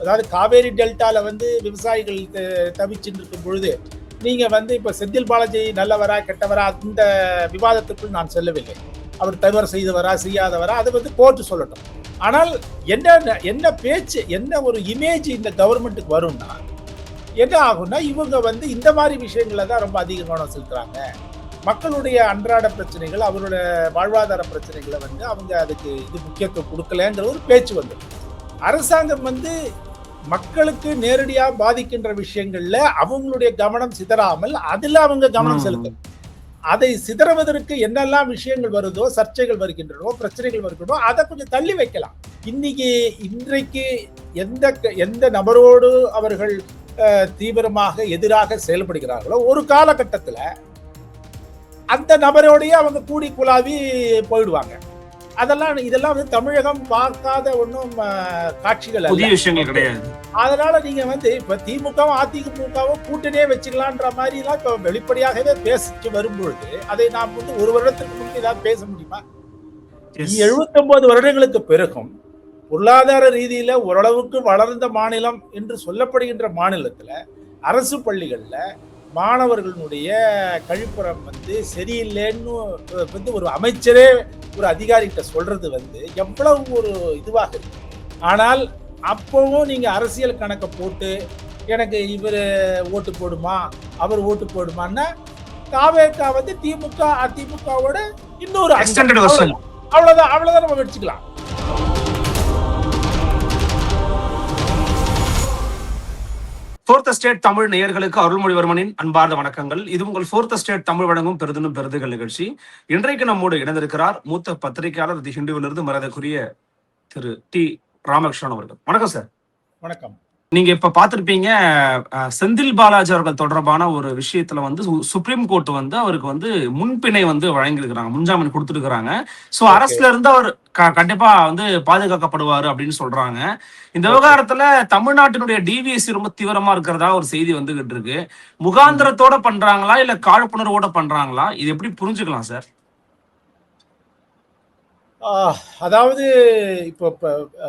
அதாவது காவேரி டெல்டால வந்து விவசாயிகள் தவிச்சுட்டு இருக்கும் பொழுது நீங்க வந்து இப்ப செந்தில் பாலாஜி நல்லவரா கெட்டவரா அந்த விவாதத்துக்குள் நான் செல்லவில்லை. அவர் தவறு செய்தவரா செய்யாதவரா அதை வந்து கோர்ட்டு சொல்லட்டும். ஆனால் என்ன என்ன பேச்சு, என்ன ஒரு இமேஜ் இந்த கவர்மெண்ட்டுக்கு வரும்னா என்ன ஆகும்னா, இவங்க வந்து இந்த மாதிரி விஷயங்கள தான் ரொம்ப அதிக கவனம் செலுத்துறாங்க. மக்களுடைய அன்றாட பிரச்சனைகள், அவருடைய வாழ்வாதார பிரச்சனைகளை வந்து அவங்க அதுக்கு இது முக்கியத்துவம் கொடுக்கலங்கிற ஒரு பேச்சு வந்துடும். அரசாங்கம் வந்து மக்களுக்கு நேரடியா பாதிக்கின்ற விஷயங்கள்ல அவங்களுடைய கவனம் சிதறாமல் அதுல அவங்க கவனம் செலுத்தணும். அதை சிதறுவதற்கு என்னெல்லாம் விஷயங்கள் வருதோ, சர்ச்சைகள் வருகின்றனோ, பிரச்சனைகள் வருகின்றனோ, அதை கொஞ்சம் தள்ளி வைக்கலாம். இன்றைக்கு எந்த நபரோடு அவர்கள் தீவிரமாக எதிராக செயல்படுகிறார்களோ, ஒரு காலகட்டத்தில் அந்த நபரோடையே அவங்க கூடி குழாவி போயிடுவாங்க. இதெல்லாம் வந்து தமிழகம் பார்க்காத ஒன்றும் காட்சிகள் புதிய விஷயங்கள் கிடையாது. அதனால நீங்க வந்து இப்ப திமுகவும் அதிமுகவும் கூட்டணியே வச்சுக்கலான்ற மாதிரி எல்லாம் இப்ப வெளிப்படையாகவே பேசிட்டு வரும்பொழுது அதை நாம் வந்து ஒரு வருடத்துக்கு முன்பு ஏதாவது பேச முடியுமா? 79 வருடங்களுக்கு பிறகும் பொருளாதார ரீதியில ஓரளவுக்கு வளர்ந்த மாநிலம் என்று சொல்லப்படுகின்ற மாநிலத்துல அரசு பள்ளிகள்ல மாணவர்களுடைய கழிப்புறம் வந்து சரியில்லைன்னு வந்து ஒரு அமைச்சரே ஒரு அதிகாரிகிட்ட சொல்றது வந்து எவ்வளவு ஒரு இதுவாக இருக்கு. ஆனால் அப்பவும் நீங்க அரசியல் கணக்கை போட்டு எனக்கு இவர் ஓட்டு போடுமா அவர் ஓட்டு போடுமான்னா தாவேகா வந்து திமுக அதிமுகவோட இன்னொரு அவ்வளவுதான் நம்ம வச்சுக்கலாம். ஃபோர்த் ஸ்டேட் தமிழ் நேயர்களுக்கு அருள்மொழிவர்மனின் அன்பார்ந்த வணக்கங்கள். இது உங்கள் ஃபோர்த் ஸ்டேட் தமிழ் வழங்கும் பெருதினும் பெருதுகள் நிகழ்ச்சி. இன்றைக்கு நம்மோடு இணைந்திருக்கிறார் மூத்த பத்திரிகையாளர் தி ஹிந்துவிலிருந்து மரியாதைக்குரிய திரு டி ராமகிருஷ்ணன் அவர்கள். வணக்கம் சார். வணக்கம். நீங்க இப்ப பாத்திருப்பீங்க, செந்தில் பாலாஜி அவர்கள் தொடர்பான ஒரு விஷயத்துல வந்து சுப்ரீம் கோர்ட் வந்து அவருக்கு வந்து முன்பிணை வந்து வழங்கியிருக்கிறாங்க, முன்ஜாமீன் கொடுத்துருக்காங்க. சோ அரசுல இருந்து அவர் கண்டிப்பா வந்து பாதுகாக்கப்படுவாரு அப்படின்னு சொல்றாங்க. இந்த விவகாரத்துல தமிழ்நாட்டினுடைய டிவிஎஸ்சி ரொம்ப தீவிரமா இருக்கிறதா ஒரு செய்தி வந்துகிட்டு இருக்கு. முகாந்திரத்தோட பண்றாங்களா இல்ல காழ்ப்புணர்வோட பண்றாங்களா? இது எப்படி புரிஞ்சுக்கலாம் சார்? அதாவது இப்போ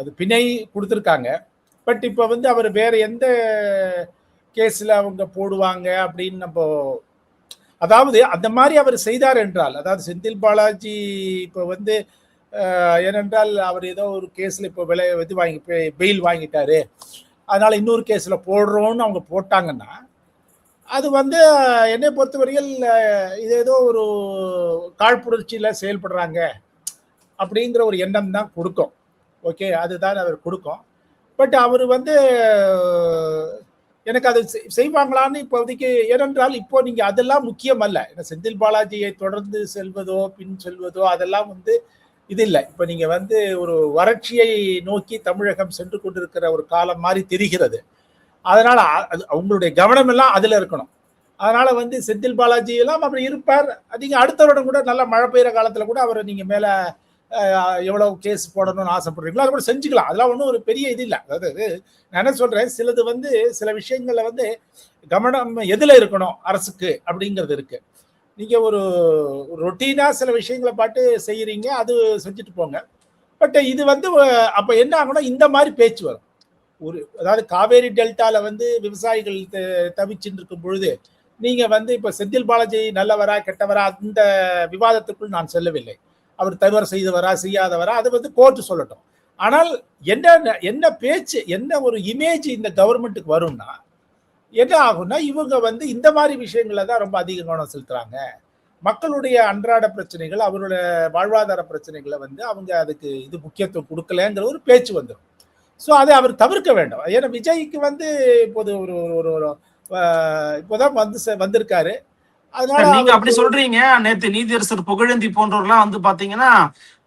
அது பிணை கொடுத்துருக்காங்க. பட் இப்போ வந்து அவர் வேற எந்த கேஸில் அவங்க போடுவாங்க அப்படின்னு நம்ம, அதாவது அந்த மாதிரி அவர் செய்தார் என்றால், அதாவது செந்தில் பாலாஜி இப்போ வந்து ஏனென்றால் அவர் ஏதோ ஒரு கேஸில் இப்போ பெயில் வாங்கிட்டாரு, அதனால இன்னொரு கேஸில் போடுறோன்னு அவங்க போட்டாங்கன்னா அது வந்து என்னை பொறுத்தவரையில் இது ஏதோ ஒரு காழ்ப்புணர்ச்சியில் செயல்படுறாங்க அப்படிங்கிற ஒரு எண்ணம் தான் கொடுக்கும். ஓகே, அதுதான் அவர் கொடுக்கும். பட் அவர் வந்து எனக்கு அது செய்வாங்களான்னு இப்போதைக்கு, ஏனென்றால் இப்போ நீங்க அதெல்லாம் முக்கியம் அல்ல. செந்தில் பாலாஜியை தொடர்ந்து செல்வதோ பின் செல்வதோ அதெல்லாம் வந்து இது இல்லை. இப்போ நீங்க வந்து ஒரு வறட்சியை நோக்கி தமிழகம் சென்று கொண்டிருக்கிற ஒரு காலம் மாதிரி தெரிகிறது. அதனால அவங்களுடைய கவனம் எல்லாம் அதுல இருக்கணும். அதனால வந்து செந்தில் பாலாஜி எல்லாம் அப்படி இருப்பார். நீங்க அடுத்த வருடம் கூட நல்ல மழை பெய்யுற காலத்துல கூட அவரை நீங்க மேல எவ்வளவு கேஸ் போடணும்னு ஆசைப்படுறீங்களோ அதை கூட செஞ்சுக்கலாம். அதெல்லாம் ஒன்றும் ஒரு பெரிய இது இல்லை. அதாவது நான் என்ன சொல்றேன், சிலது வந்து சில விஷயங்கள்ல வந்து கவனம் எதுல இருக்கணும் அரசுக்கு அப்படிங்கிறது இருக்கு. நீங்க ஒரு ரொட்டீனா சில விஷயங்களை பாட்டு செய்யறீங்க, அது செஞ்சுட்டு போங்க. பட் இது வந்து அப்ப என்ன ஆகும்னா இந்த மாதிரி பேச்சு வரும். அதாவது காவேரி டெல்டால வந்து விவசாயிகள் தவிச்சுட்டு இருக்கும் பொழுது நீங்க வந்து இப்ப செந்தில் பாலாஜி நல்லவரா கெட்டவரா அந்த விவாதத்துக்குள் நான் செல்லவில்லை. அவர் தவறு செய்தவரா செய்யாதவரா அதை வந்து கோர்ட்டு சொல்லட்டும். ஆனால் என்ன பேச்சு, என்ன ஒரு இமேஜ் இந்த கவர்மெண்ட்டுக்கு வரும்னா என்ன ஆகும்னா, இவங்க வந்து இந்த மாதிரி விஷயங்கள தான் ரொம்ப அதிக கவனம் செலுத்துறாங்க. மக்களுடைய அன்றாட பிரச்சனைகள், அவருடைய வாழ்வாதார பிரச்சனைகளை வந்து அவங்க அதுக்கு இது முக்கியத்துவம் கொடுக்கலங்கிற ஒரு பேச்சு வந்துடும். ஸோ அதை அவர் தவிர்க்க வேண்டும். ஏன்னா விஜய்க்கு வந்து இப்போது இப்போதான் வந்திருக்காரு. நீங்க அப்படி சொல்றீங்க. நேத்து நீதியரசர் புகழேந்தி போன்றவர்கள்லாம் வந்து பாத்தீங்கன்னா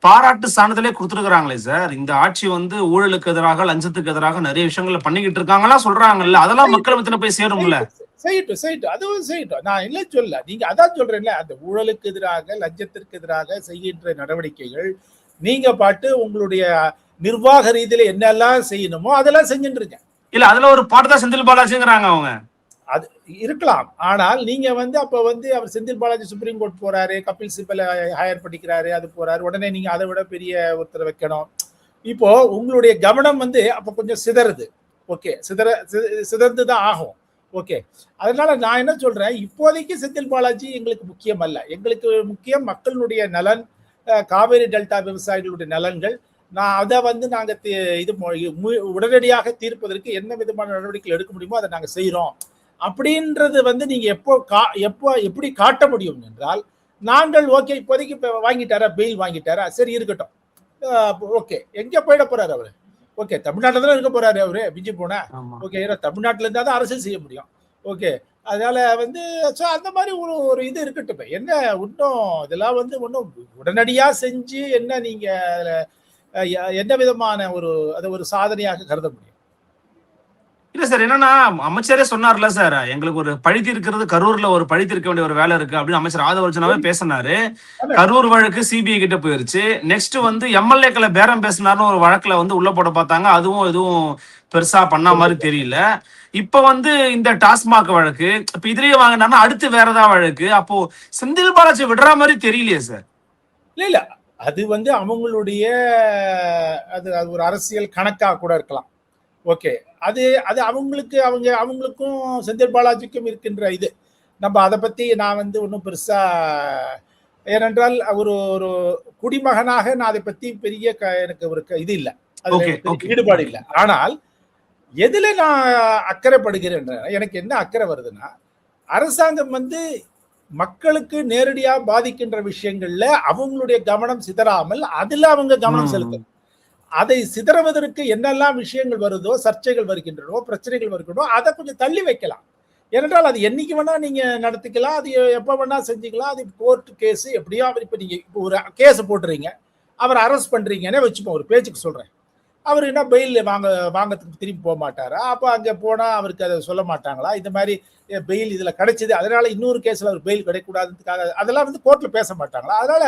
பாராட்டு சான்றிதழே கொடுத்துருக்காங்களே சார். இந்த ஆட்சி வந்து ஊழலுக்கு எதிராக லஞ்சத்துக்கு எதிராக நிறைய விஷயங்களை பண்ணிக்கிட்டு இருக்காங்களா சொல்றாங்கல்ல, அதெல்லாம் மக்கள் மத்தியில போய் சேரும்ல. செய்யட்டும், அதுவும் செய்யட்டும். நான் இல்லை சொல்ல, நீங்க அதான் சொல்றேன்ல, அந்த ஊழலுக்கு எதிராக லஞ்சத்திற்கு எதிராக செய்கின்ற நடவடிக்கைகள் நீங்க பாட்டு உங்களுடைய நிர்வாக ரீதியில என்னெல்லாம் செய்யணுமோ அதெல்லாம் செஞ்சுட்டு இருக்கேன். இல்ல அதுல ஒரு பாட்டு தான் செந்தில் பாலாஜிங்கிறாங்க அவங்க. அது இருக்கலாம். ஆனால் நீங்க வந்து அப்ப வந்து அவர் செந்தில் பாலாஜி சுப்ரீம் கோர்ட் போறாரு, கபில் சிபல் ஹையர் பண்ணிக்கிறாரு, அது போறாரு, உடனே நீங்க அதை விட பெரிய ஒருத்தர் வைக்கணும். இப்போ உங்களுடைய கவனம் வந்து அப்ப கொஞ்சம் சிதறுது. ஓகே. சிதறந்து தான் ஆகும். ஓகே. அதனால நான் என்ன சொல்றேன், இப்போதைக்கு செந்தில் பாலாஜி எங்களுக்கு முக்கியம் அல்ல. எங்களுக்கு முக்கியம் மக்களுடைய நலன், காவேரி டெல்டா விவசாயிகளுடைய நலன்கள். நான் அத வந்து நாங்க இது உடனடியாக தீர்ப்பதற்கு என்ன விதமான நடவடிக்கைகள் எடுக்க முடியுமோ அதை நாங்க செய்றோம். அப்படின்றது வந்து நீங்க எப்போ எப்படி காட்ட முடியும் என்றால், நாங்கள் ஓகே இப்போதைக்கு வாங்கிட்டாரா, பெயில் வாங்கிட்டாரா, சரி இருக்கட்டும். ஓகே. எங்க போயிட போறாரு அவரு? ஓகே. தமிழ்நாட்டில் தானே இருக்க போறாரு அவரு, மிஞ்சி போனா. ஓகே. ஏன்னா தமிழ்நாட்டில் இருந்தா தான் அரசியல் செய்ய முடியும். ஓகே. அதனால வந்து அந்த மாதிரி ஒரு இது இருக்கட்டும். என்ன இன்னும் இதெல்லாம் வந்து ஒன்றும் உடனடியா செஞ்சு என்ன நீங்க என்ன விதமான ஒரு சாதனையாக கருத முடியும்? இல்ல சார், என்னன்னா அமைச்சரே சொன்னார்ல சார், எங்களுக்கு ஒரு பழி தீர்க்கிறது கரூர்ல ஒரு பழி தீர்க்க வேண்டிய ஒரு வேலை இருக்கு அப்படின்னு அமைச்சர் ஆதவர்ஜனாவே பேசினாரு. கரூர் வழக்கு சிபிஐ கிட்ட போயிருச்சு. நெக்ஸ்ட் வந்து எம்எல்ஏக்களை பேரம் பேசினார்னு ஒரு வழக்குல வந்து உள்ள போட பார்த்தாங்க. அதுவும் எதுவும் பெருசா பண்ண மாதிரி தெரியல. இப்ப வந்து இந்த டாஸ்மாக் வழக்கு, இப்ப இதுலயே வாங்கினா அடுத்து வேற ஏதாவது வழக்கு. அப்போ செந்தில் பாலாஜி விடுற மாதிரி தெரியலையே சார். இல்ல அது வந்து அவங்களுடைய அது ஒரு அரசியல் கணக்கா கூட இருக்கலாம். ஓகே. அது அது அவங்களுக்கும் செந்தில் பாலாஜிக்கும் இருக்கின்ற இது. நம்ம அதை பத்தி நான் வந்து ஒன்றும் பெருசா, ஏனென்றால் ஒரு குடிமகனாக நான் அதை பத்தி பெரிய எனக்கு ஒரு இது இல்லை, அதுல ஈடுபாடு இல்லை. ஆனால் எதுல நான் அக்கறைப்படுகிறேன், எனக்கு என்ன அக்கறை வருதுன்னா, அரசாங்கம் வந்து மக்களுக்கு நேரடியா பாதிக்கின்ற விஷயங்கள்ல அவங்களுடைய கவனம் சிதறாமல் அதுல அவங்க கவனம் செலுத்தணும். அதை சிதறுவதற்கு என்னெல்லாம் விஷயங்கள் வருதோ, சர்ச்சைகள் வருகின்றனோ, பிரச்சனைகள் வருகின்றனோ, அதை கொஞ்சம் தள்ளி வைக்கலாம். ஏனென்றால் அது என்னைக்கு வேணா நீங்க நடத்திக்கலாம், அது எப்ப வேணா செஞ்சுக்கலாம். அது கோர்ட் கேஸ் எப்படியோ அவர் இப்ப நீங்க ஒரு கேஸ் போட்டுறீங்க, அவர் அரெஸ்ட் பண்றீங்கன்னே வச்சுப்போம், ஒரு பேச்சுக்கு சொல்றேன். அவர் என்ன பெயில் வாங்கறதுக்கு திரும்பி போக மாட்டாரா? அப்ப அங்க போனா அவருக்கு அதை சொல்ல மாட்டாங்களா? இந்த மாதிரி பெயில் இதுல கிடைச்சது, அதனால இன்னொரு கேஸ்ல அவர் பெயில் கிடைக்கூடாதுக்காக அதெல்லாம் வந்து கோர்ட்ல பேச மாட்டாங்களா? அதனால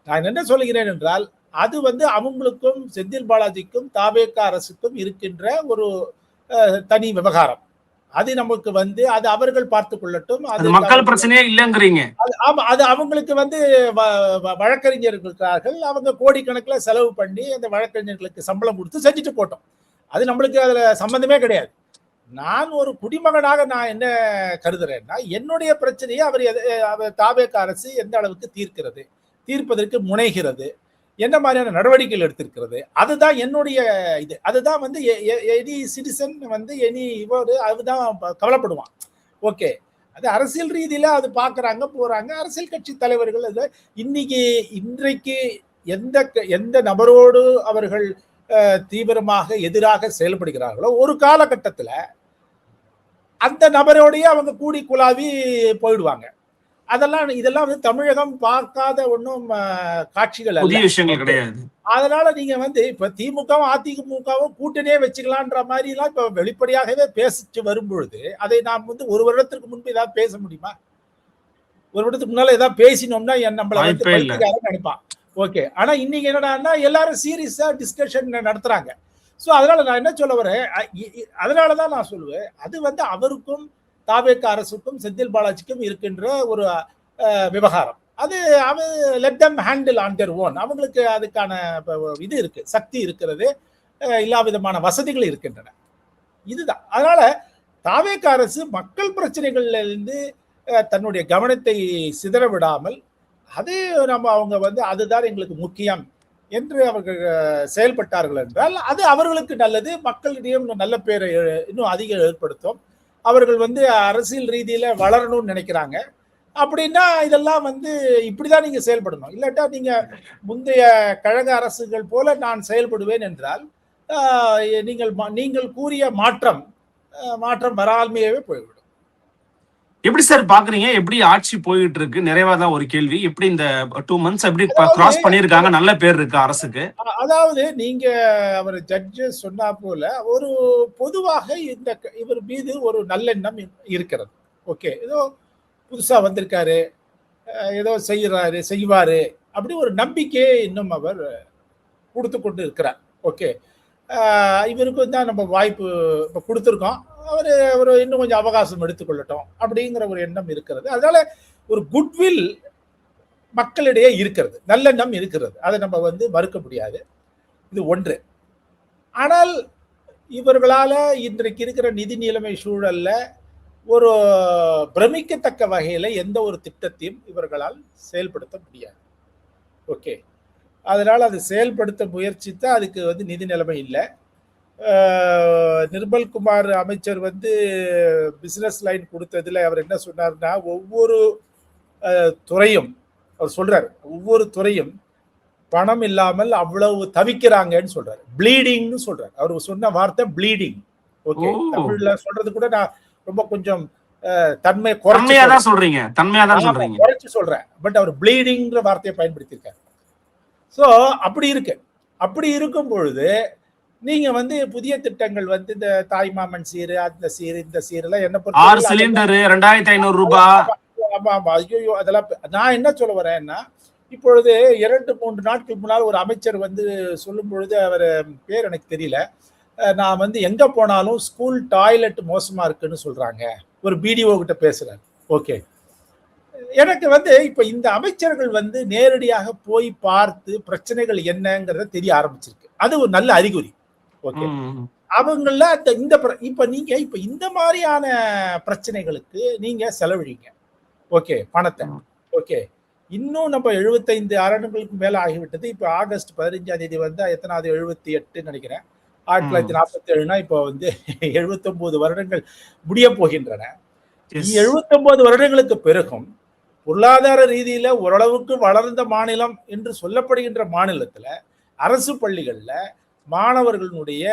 நான் என்ன சொல்லுகிறேன் என்றால், அது வந்து அவங்களுக்கும் செந்தில் பாலாஜிக்கும் தாவேக அரசுக்கும் இருக்கின்ற ஒரு தனி விவகாரம். அது நமக்கு வந்து அது அவர்கள் பார்த்துக் கொள்ளட்டும். அது மக்கள் பிரச்சனையே இல்லைங்கிறீங்க. ஆமா, அது அவங்களுக்கு வந்து வழக்கறிஞர்கள் இருக்கிறார்கள். அவங்க கோடிக்கணக்கில் செலவு பண்ணி அந்த வழக்கறிஞர்களுக்கு சம்பளம் கொடுத்து செஞ்சுட்டு போட்டோம். அது நம்மளுக்கு அதுல சம்பந்தமே கிடையாது. நான் ஒரு குடிமகனாக நான் என்ன கருதுறேன்னா, என்னுடைய பிரச்சனையை அவர் தாவேக அரசு எந்த அளவுக்கு தீர்ப்பதற்கு முனைகிறது, என்ன மாதிரியான நடவடிக்கைகள் எடுத்திருக்கிறது, அதுதான் என்னுடைய இது. அதுதான் வந்து எனி சிட்டிசன் வந்து அதுதான் கவலைப்படுவான். ஓகே. அது அரசியல் ரீதியில அது பாக்குறாங்க, போறாங்க. அரசியல் கட்சி தலைவர்கள் இன்றைக்கு எந்த நபரோடு அவர்கள் தீவிரமாக எதிராக செயல்படுகிறார்களோ, ஒரு காலகட்டத்தில் அந்த நபரோடையே அவங்க கூடி குழாவி போயிடுவாங்க. இதெல்லாம் வந்து தமிழகம் பார்க்காத ஒன்றும் காட்சிகள் விஷயங்கள் கிடையாது. அதனால நீங்க வந்து இப்ப திமுகவும் அதிமுகவும் கூட்டணியே வச்சுக்கலான்ற மாதிரி எல்லாம் இப்ப வெளிப்படையாகவே பேசிட்டு வரும் பொழுது, அதை நாம் வந்து ஒரு வருடத்திற்கு முன்பு ஏதாவது பேச முடியுமா? ஒரு வருடத்துக்கு முன்னால ஏதாவது பேசினோம்னா நம்மள வந்து நினைப்பான். ஓகே. ஆனா இன்னைக்கு என்னடான்னா எல்லாரும் சீரியஸா டிஸ்கஷன் நடத்துறாங்க. சோ அதனால நான் என்ன சொல்ல வரேன், அதனாலதான் நான் சொல்லுவேன், அது வந்து அவருக்கும் தாவேக அரசுக்கும் செந்தில் பாலாஜிக்கும் இருக்கின்ற ஒரு விவகாரம். அது let them handle on their own. அவங்களுக்கு அதுக்கான இது இருக்கு, சக்தி இருக்கிறது, எல்லா விதமான வசதிகள் இருக்கின்றன. இதுதான். அதனால தாவேக அரசு மக்கள் பிரச்சனைகள்ல இருந்து தன்னுடைய கவனத்தை சிதற விடாமல், அது அவங்க வந்து அதுதான் எங்களுக்கு முக்கியம் என்று அவர்கள் செயல்பட்டார்கள் என்றால் அது அவர்களுக்கு நல்லது, மக்களிடையே நல்ல பேரை இன்னும் அதிகம் ஏற்படுத்தும். அவர்கள் வந்து அரசியல் ரீதியில வளரணும்னு நினைக்கிறாங்க. அப்படின்னா இதெல்லாம் வந்து இப்படிதான் நீங்க செயல்படணும். இல்லாட்டா நீங்க முந்தைய கழக அரசுகள் போல நான் செயல்படுவேன் என்றால் நீங்கள் கூறிய மாற்றம் வராமையாவே போய்விடும். எப்படி சார் பாக்குறீங்க? எப்படி ஆட்சி போயிட்டு இருக்கு? நிறைவாதான் ஒரு கேள்வி. எப்படி இந்த 2 months எப்படி கிராஸ் பண்ணிருக்காங்க? நல்ல பேர் இருக்கு அரசுக்கு. அதாவது நீங்க அவர் ஜட்ஜ் சொன்னா போல ஒரு பொதுவாக இவர் மீது ஒரு நல்லெண்ணம் இருக்கிறது. ஓகே. ஏதோ புதுசா வந்திருக்காரு, ஏதோ செய்வாரு அப்படி ஒரு நம்பிக்கையை இன்னும் அவர் கொடுத்து கொண்டு இருக்கிறார். ஓகே. இவருக்கு தான் நம்ம வாய்ப்பு இப்ப கொடுத்துருக்கோம், அவர் இன்னும் கொஞ்சம் அவகாசம் எடுத்துக்கொள்ளட்டும் அப்படிங்கிற ஒரு எண்ணம் இருக்கிறது. அதனால ஒரு குட்வில் மக்களிடையே இருக்கிறது, நல்லெண்ணம் இருக்கிறது. அதை நம்ம வந்து மறுக்க முடியாது. இது ஒன்று. ஆனால் இவர்களால இன்றைக்கு இருக்கிற நிதி நிலைமை சூழல்ல ஒரு பிரமிக்கத்தக்க வகையில எந்த ஒரு திட்டத்தையும் இவர்களால் செயல்படுத்த முடியாது. ஓகே, அதனால அது செயல்படுத்த முயற்சித்தா அதுக்கு வந்து நிதி நிலைமை இல்லை. நிர்மல்குமார் அமைச்சர் வந்து பிசினஸ் லைன் கொடுத்ததுல அவர் என்ன சொன்னார்னா, ஒவ்வொரு துறையும் அவர் சொல்றாரு, ஒவ்வொரு துறையும் பணம் இல்லாமல் அவ்வளவு தவிக்கிறாங்கன்னு சொல்றாரு. ப்ளீடிங்னு சொல்றாரு. அவர் சொன்ன வார்த்தை ப்ளீடிங். ஓகே, தமிழ்ல சொல்றது கூட நான் ரொம்ப கொஞ்சம் தன்மை குறைச்சு சொல்றீங்க, குறைச்சு சொல்றேன். பட் அவர் ப்ளீடிங்ன்ற வார்த்தையை பயன்படுத்தியிருக்காரு. ஸோ அப்படி இருக்கு. அப்படி இருக்கும் பொழுது நீங்க வந்து புதிய திட்டங்கள் வந்து இந்த தாய்மாமன் சீரு, அந்த சீரு, இந்த சீரு எல்லாம் என்ன பொறுத்த 6 சிலிண்டர் 2500 ரூபாய். ஆமா ஆமா, ஐயோ, அதெல்லாம் நான் என்ன சொல்ல வரேன்னா, இப்பொழுது 2-3 நாட்களுக்கு முன்னால் ஒரு அமைச்சர் வந்து சொல்லும் பொழுது, அவர் பேர் எனக்கு தெரியல, நான் வந்து எங்க போனாலும் ஸ்கூல் டாய்லெட் மோசமா இருக்குன்னு சொல்றாங்க, ஒரு பிடிஓ கிட்ட பேசுறாரு. ஓகே, எனக்கு வந்து இப்ப இந்த அமைச்சர்கள் வந்து நேரடியாக போய் பார்த்து பிரச்சனைகள் என்னங்கிறத தெரிய ஆரம்பிச்சிருக்கு. அது ஒரு நல்ல அறிகுறி. ஓகே, அவங்கள இந்த இப்ப நீங்க இப்ப இந்த மாதிரியான பிரச்சனைகளுக்கு நீங்க செலவழிங்க. ஓகே, பணத்தை. ஓகே, இன்னும் நம்ம 75 ஆண்டுகளுக்கு மேல ஆகிவிட்டது. இப்ப ஆகஸ்ட் 15ஆம் தேதி வந்து எத்தனாவது 78 நினைக்கிறேன். 1947னா இப்போ வந்து 79 வருடங்கள் முடிய போகின்றன. 79 வருடங்களுக்கு பிறகும் பொருளாதார ரீதியில ஓரளவுக்கு வளர்ந்த மாநிலம் என்று சொல்லப்படுகின்ற மாநிலத்துல அரசு பள்ளிகள்ல மாணவர்களுடைய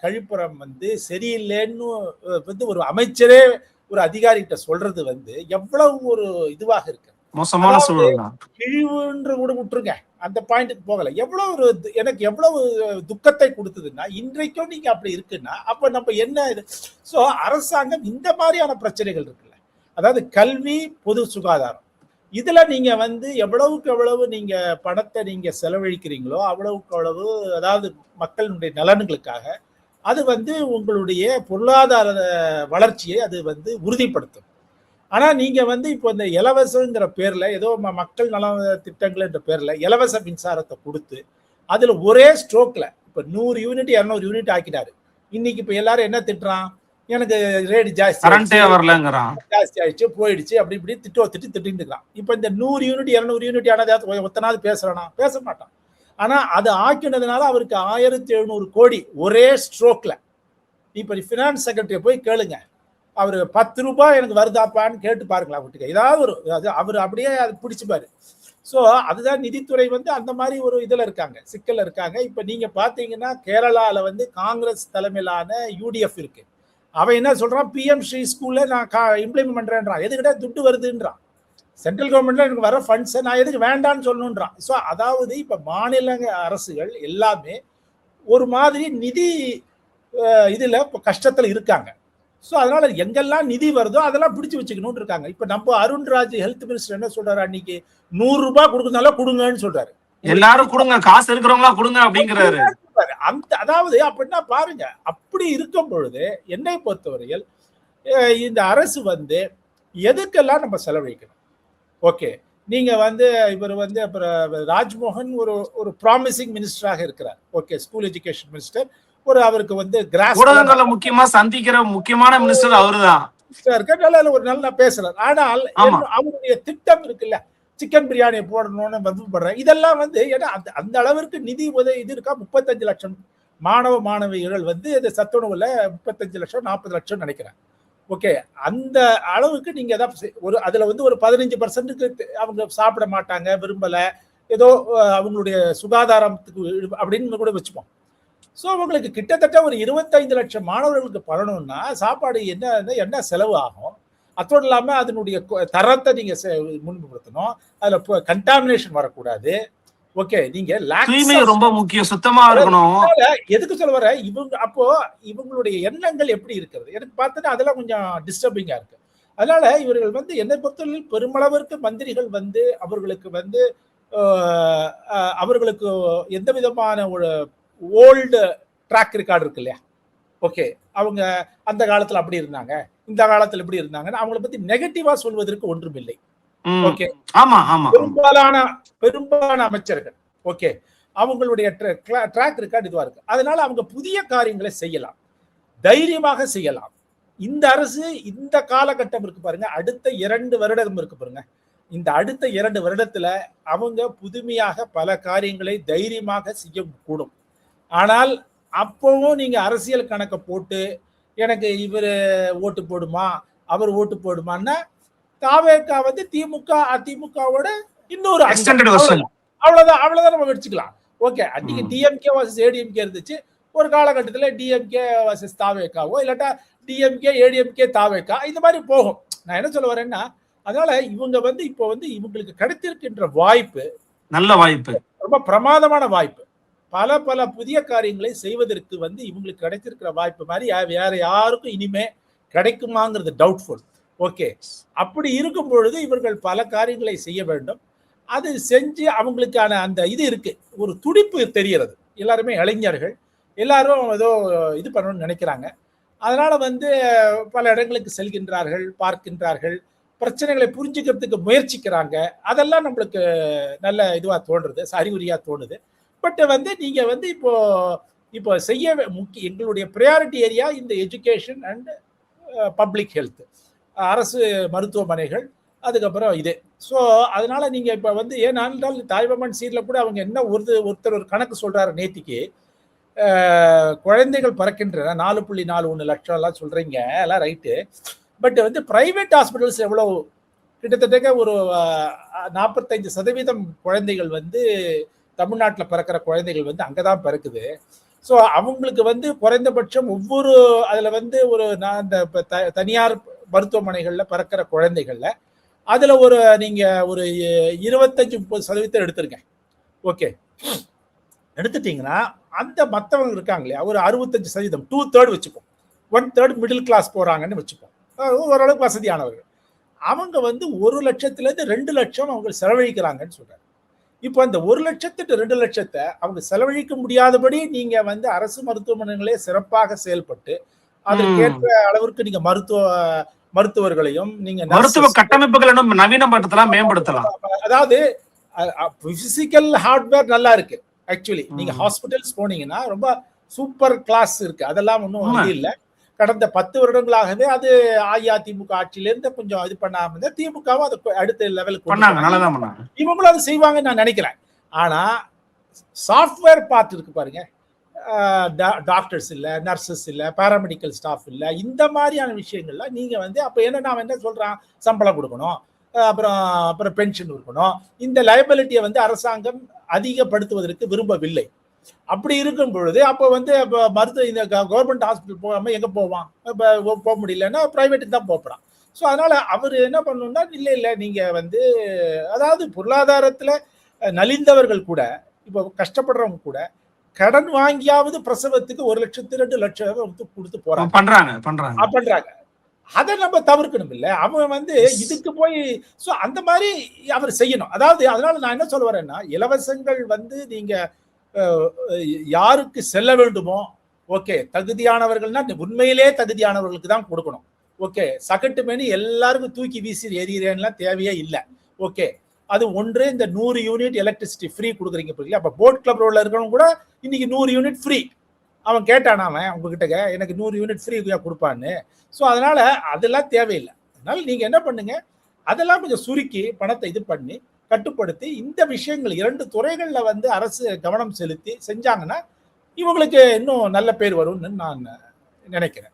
கழிப்பறம் வந்து சரியில்லைன்னு வந்து ஒரு அமைச்சரே ஒரு அதிகாரி கிட்ட சொல்றது வந்து எவ்வளவு ஒரு இதுவாக இருக்கு. மோசமான சூழல். இழிவுன்ற கூட விட்டுருங்க, அந்த பாயிண்ட்டுக்கு போகல. எவ்வளவு ஒரு எனக்கு எவ்வளவு துக்கத்தை கொடுத்ததுன்னா, இன்றைக்கும் நீங்க அப்படி இருக்குன்னா அப்ப நம்ம என்ன இது? சோ அரசாங்கம் இந்த மாதிரியான பிரச்சனைகள் இருக்குல்ல, அதாவது கல்வி, பொது சுகாதாரம், இதுல நீங்க வந்து எவ்வளவுக்கு எவ்வளவு நீங்க பணத்தை நீங்க செலவழிக்கிறீங்களோ அவ்வளவுக்கு அவ்வளவு, அதாவது மக்களுடைய நலன்களுக்காக, அது வந்து உங்களுடைய பொருளாதார வளர்ச்சியை அது வந்து உறுதிப்படுத்தும். ஆனா நீங்க வந்து இப்போ இந்த இலவசங்கிற பேர்ல ஏதோ மக்கள் நல திட்டங்கள் என்ற பேர்ல இலவச மின்சாரத்தை கொடுத்து அதுல ஒரே ஸ்ட்ரோக்ல இப்ப 100 யூனிட் 200 யூனிட் ஆக்கிட்டாரு. இன்னைக்கு இப்ப எல்லாரும் என்ன திட்டுறான், எனக்கு ரேட் ஜாஸ்தி ஆயிடுச்சு, போயிடுச்சு, அப்படி இப்படி திட்டிட்டு இருக்கான். இப்ப இந்த 100 யூனிட் 200 யூனிட் ஆனது ஒத்தனாவது பேசுறானா? பேச மாட்டான். ஆனா அது ஆக்கினதுனால அவருக்கு 1700 கோடி ஒரே ஸ்ட்ரோக்ல. இப்ப பினான்ஸ் செக்ரட்டரிய போய் கேளுங்க, அவரு 10 ரூபாய் எனக்கு வருதாப்பான்னு கேட்டு பாருங்களா வீட்டுக்கு. ஏதாவது ஒரு அவர் அப்படியே அது பிடிச்சுப்பாரு. ஸோ அதுதான் நிதித்துறை வந்து அந்த மாதிரி ஒரு இதுல இருக்காங்க, சிக்கல்ல இருக்காங்க. இப்ப நீங்க பாத்தீங்கன்னா கேரளால வந்து காங்கிரஸ் தலைமையிலான யூடிஎஃப் இருக்கு. அவன் என்ன சொல்றான், பிஎம் ஸ்ரீ ஸ்கூல்ல நான் இம்ப்ளிமெண்ட் பண்றேன்றான். எதுக்கிட்ட துட்டு வருதுன்றான். சென்ட்ரல் கவர்மெண்ட்ல எனக்கு வர ஃபண்ட்ஸை நான் எதுக்கு வேண்டான்னு சொல்லணுன்றான். ஸோ அதாவது இப்ப மாநில அரசுகள் எல்லாமே ஒரு மாதிரி நிதி இதுல இப்போ கஷ்டத்துல இருக்காங்க. ஸோ அதனால எங்கெல்லாம் நிதி வருதோ அதெல்லாம் பிடிச்சு வச்சுக்கணும்னு இருக்காங்க. இப்ப நம்ம அருண்ராஜ் ஹெல்த் மினிஸ்டர் என்ன சொல்றாரு, அன்னைக்கு 100 ரூபாய் கொடுக்கறதுனால கொடுங்கன்னு சொல்றாரு. எல்லாரும் கொடுங்க, காசு இருக்கிறவங்களா கொடுங்க அப்படிங்கிறாரு. அந்த அதாவது அப்படின்னா பாருங்க, அப்படி இருக்கும் பொழுது என்னை பொறுத்தவரையில் இந்த அரசு வந்து எதுக்கெல்லாம் நம்ம செலவழிக்கணும். ஓகே, நீங்க வந்து இவர் வந்து அப்புறம் ராஜ்மோகன் ஒரு ப்ராமிசிங் மினிஸ்டராக இருக்கிறார். Okay, school education minister. அவருக்கு வந்து ஊடகங்களை முக்கியமா சந்திக்கிற முக்கியமான மினிஸ்டர் அவருதான். ஒரு நல்லா பேசுறாரு. ஆனால் அவருடைய திட்டம் இருக்குல்ல, சிக்கன் பிரியாணி போடணும்னு விருப்பப்படுறேன். இதெல்லாம் வந்து ஏன்னா அந்த அளவிற்கு நிதி உதவி இது இருக்கா. 35 லட்சம் மாணவ மாணவிகள் வந்து இந்த சத்துணவுல 35 லட்சம் 40 லட்சம் நினைக்கிறேன். ஓகே, அந்த அளவுக்கு நீங்க ஒரு அதுல வந்து ஒரு 15% அவங்க சாப்பிட மாட்டாங்க, விரும்பல, ஏதோ அவங்களுடைய சுகாதாரத்துக்கு அப்படின்னு கூட வச்சுப்போம். ஸோ அவங்களுக்கு கிட்டத்தட்ட ஒரு 25 லட்சம் மாணவர்களுக்கு பரணும்னா சாப்பாடு என்ன செலவு ஆகும். அதோடு இல்லாம அதனுடைய தரத்தை நீங்க முன்படுத்தணும். அதுல கண்டாமினேஷன் வரக்கூடாது. ஓகே, நீங்க ரொம்ப முக்கியம், சுத்தமா இருக்கணும். எதுக்கு சொல்ல வர, அப்போ இவங்களுடைய எண்ணங்கள் எப்படி இருக்கிறது எனக்கு பார்த்தா அதெல்லாம் கொஞ்சம் டிஸ்டர்பிங்கா இருக்கு. அதனால இவர்கள் வந்து என்னை பொறுத்தவரையில் பெருமளவிற்கு மந்திரிகள் வந்து அவர்களுக்கு எந்த விதமான ஒரு ஓல்டு ட்ராக் ரெக்கார்டு இருக்கு இல்லையா. ஓகே, அவங்க அந்த காலத்துல அப்படி இருந்தாங்க, இந்த காலத்துல இப்படி இருந்தாங்கன்னு அவங்களை பத்தி நெகட்டிவா சொல்வதற்கு ஒன்றுமில்லை. ஓகே, ஆமா ஆமா, பெரும்பாலான அமைச்சர்கள் ஓகே அவங்களுடைய ட்ராக் ரெக்கார்டு இதுவா இருக்கு. அதனால அவங்க புதிய காரியங்களை செய்யலாம், தைரியமாக செய்யலாம். இந்த அரசு இந்த காலகட்டம் இருக்கு பாருங்க, அடுத்த 2 வருடம் இருக்கு பாருங்க, இந்த அடுத்த 2 வருடத்துல அவங்க புதுமையாக பல காரியங்களை தைரியமாக செய்யக்கூடும். ஆனால் அப்பவும் நீங்க அரசியல் கணக்கை போட்டு எனக்கு இவர் ஓட்டு போடுமா அவர் ஓட்டு போடுமான்னா, தாவேகா வந்து திமுக அதிமுகவோட இன்னொரு எக்ஸ்டெண்டட் வெர்ஷன். அவ்வளவுதான் நம்ம வச்சுக்கலாம். ஓகே, அன்னைக்கு டிஎம்கே வர்சஸ் ஏடிஎம்கே இருந்துச்சு. ஒரு காலகட்டத்தில் டிஎம்கே வர்சஸ் தாவேகாவோ இல்லாட்டா டிஎம்கே ஏடிஎம்கே தாவேகா இந்த மாதிரி போகும். நான் என்ன சொல்ல வரேன்னா, அதனால இவங்க வந்து இப்போ வந்து இவங்களுக்கு கிடைத்திருக்கின்ற வாய்ப்பு நல்ல வாய்ப்பு, ரொம்ப பிரமாதமான வாய்ப்பு. பல பல புதிய காரியங்களை செய்வதற்கு வந்து இவங்களுக்கு கிடைத்திருக்கிற வாய்ப்பு மாதிரி வேற யாருக்கும் இனிமே கிடைக்குமாங்கிறது டவுட்ஃபுல். ஓகே, அப்படி இருக்கும் பொழுது இவர்கள் பல காரியங்களை செய்ய வேண்டும். அது செஞ்சு அவங்களுக்கான அந்த இது இருக்கு, ஒரு துடிப்பு தெரிகிறது. எல்லாருமே இளைஞர்கள், எல்லாரும் ஏதோ இது பண்ணணும்னு நினைக்கிறாங்க. அதனால வந்து பல இடங்களுக்கு செல்கின்றார்கள், பார்க்கின்றார்கள், பிரச்சனைகளை புரிஞ்சுக்கிறதுக்கு முயற்சிக்கிறாங்க. அதெல்லாம் நம்மளுக்கு நல்ல இதுவா தோன்றுது, அறிகுறியா தோணுது. பட் வந்து நீங்க வந்து இப்போ செய்ய எங்களுடைய ப்ரையாரிட்டி ஏரியா இந்த எஜுகேஷன் அண்ட் பப்ளிக் ஹெல்த், அரசு மருத்துவமனைகள், அதுக்கப்புறம் இது. ஸோ அதனால நீங்க இப்ப வந்து ஏனென்றால் தாய்மாமன் சீர்ல கூட அவங்க என்ன ஒருத்தர் ஒரு கணக்கு சொல்றாரு நேத்திக்கு, குழந்தைகள் பிறக்கின்றன 4.41 லட்சம் எல்லாம் சொல்றீங்க, எல்லாம் ரைட்டு. பட் வந்து பிரைவேட் ஹாஸ்பிட்டல்ஸ் எவ்வளவு, கிட்டத்தட்ட ஒரு 45% குழந்தைகள் வந்து தமிழ்நாட்டில் பிறக்கிற குழந்தைகள் வந்து அங்கதான் பிறக்குது. ஸோ அவங்களுக்கு வந்து குறைந்தபட்சம் ஒவ்வொரு அதுல வந்து ஒரு இந்த தனியார் மருத்துவமனைகள்ல பிறக்கிற குழந்தைகள்ல அதுல நீங்க ஒரு 25-30% எடுத்துருங்க. ஓகே, எடுத்துட்டீங்கன்னா அந்த மற்றவங்க இருக்காங்க இல்லையா, ஒரு 65%, 2/3 வச்சுப்போம், 1/3 மிடில் கிளாஸ் போறாங்கன்னு வச்சுப்போம், ஓரளவுக்கு வசதியானவர்கள். அவங்க வந்து 1 லட்சத்திலேருந்து 2 லட்சம் அவங்க செலவழிக்கிறாங்கன்னு சொல்றாங்க. இப்போ அந்த 1 லட்சத்துக்கு 2 லட்சத்தை அவங்க செலவழிக்க முடியாதபடி நீங்க வந்து அரசு மருத்துவமனைகளே சிறப்பாக செயல்பட்டு அதற்கேற்ற அளவிற்கு நீங்க மருத்துவர்களையும் நீங்க மருத்துவ கட்டமைப்புகளை நவீனப்படுத்தலாம், மேம்படுத்தலாம். அதாவது பிசிக்கல் ஹார்ட்வேர் நல்லா இருக்கு. ஆக்சுவலி நீங்க ஹாஸ்பிட்டல்ஸ் போனீங்கன்னா ரொம்ப சூப்பர் கிளாஸ் இருக்கு, அதெல்லாம் ஒன்றும் இல்லை. கடந்த 10 வருடங்களாகவே அது அஇஅதிமுக ஆட்சியிலிருந்து கொஞ்சம் இது பண்ணாம இருந்தா திமுகவும் அது அடுத்த லெவலுக்கு இவங்களும் அது செய்வாங்கன்னு நான் நினைக்கிறேன். ஆனா சாஃப்ட்வேர் பார்ட் இருக்கு பாருங்க, டாக்டர்ஸ் இல்லை, நர்சஸ் இல்லை, பாராமெடிக்கல் ஸ்டாஃப் இல்லை, இந்த மாதிரியான விஷயங்கள்லாம் நீங்க வந்து அப்ப நான் என்ன சொல்றான், சம்பளம் கொடுக்கணும், அப்புறம் பென்ஷன் இருக்கணும். இந்த லைபிலிட்டியை வந்து அரசாங்கம் அதிகப்படுத்துவதற்கு விரும்பவில்லை. அப்படி இருக்கும் பொழுது அப்போ வந்து இந்த கவர்மெண்ட் ஹாஸ்பிட்டல் போகாம எங்க போவான், போக முடியலன்னா பிரைவேட்டுக்கு தான் போறான். ஸோ அதனால அவர் என்ன பண்ணணும்னா, இல்லை நீங்க வந்து அதாவது பொருளாதாரத்துல நலிந்தவர்கள் கூட, இப்போ கஷ்டப்படுறவங்க கூட கடன் வாங்கியாவது பிரசவத்துக்கு 1 லட்சத்து 2 லட்சம் கொடுத்து பண்றாங்க. அதை நம்ம தவிர்க்கணும் இல்ல. அவன் வந்து இதுக்கு போய் அந்த மாதிரி அவர் செய்யணும். அதாவது அதனால நான் என்ன சொல்ல வரேன்னா, இலவசங்கள் வந்து நீங்க யாருக்கு செல்ல வேண்டுமோ, ஓகே, தகுதியானவர்கள்னா உண்மையிலே தகுதியானவர்களுக்கு தான் கொடுக்கணும். ஓகே, சகட்டு மேனி எல்லாருக்கும் தூக்கி வீசி எரியறேன்லாம் தேவையே இல்லை. ஓகே, அது ஒன்று. இந்த 100 யூனிட் எலக்ட்ரிசிட்டி ஃப்ரீ கொடுக்குறீங்க புரியல. அப்ப போட் கிளப் ரோட்ல இருக்கிறவங்க கூட இன்னைக்கு 100 யூனிட் ஃப்ரீ. அவன் கேட்டானா, அவன் உங்ககிட்ட எனக்கு 100 யூனிட் ஃப்ரீ கொடுப்பான்னு. ஸோ அதனால அதெல்லாம் தேவையில்லை. அதனால நீங்க என்ன பண்ணுங்க, அதெல்லாம் கொஞ்சம் சுருக்கி பணத்தை இது பண்ணி கட்டுப்படுத்தி இந்த விஷயங்கள் 2 துறைகள்ல வந்து அரசு கவனம் செலுத்தி செஞ்சாங்கன்னா இவங்களுக்கு இன்னும் நல்ல பேர் வரும்னு நான் நினைக்கிறேன்.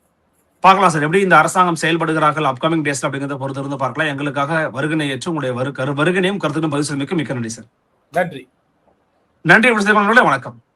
பார்க்கலாம் சார், எப்படி இந்த அரசாங்கம் செயல்படுகிறார்கள் அப்கமிங் டேஸ்ல அப்படிங்கிறத பொறுத்து இருந்து பார்க்கலாம். எங்களுக்காக வருகனை ஏற்று உங்களுடைய வருகனையும் கருத்துக்கும் பதிவு செய்ய மிக்க நன்றி சார். நன்றி. நன்றி. வணக்கம்.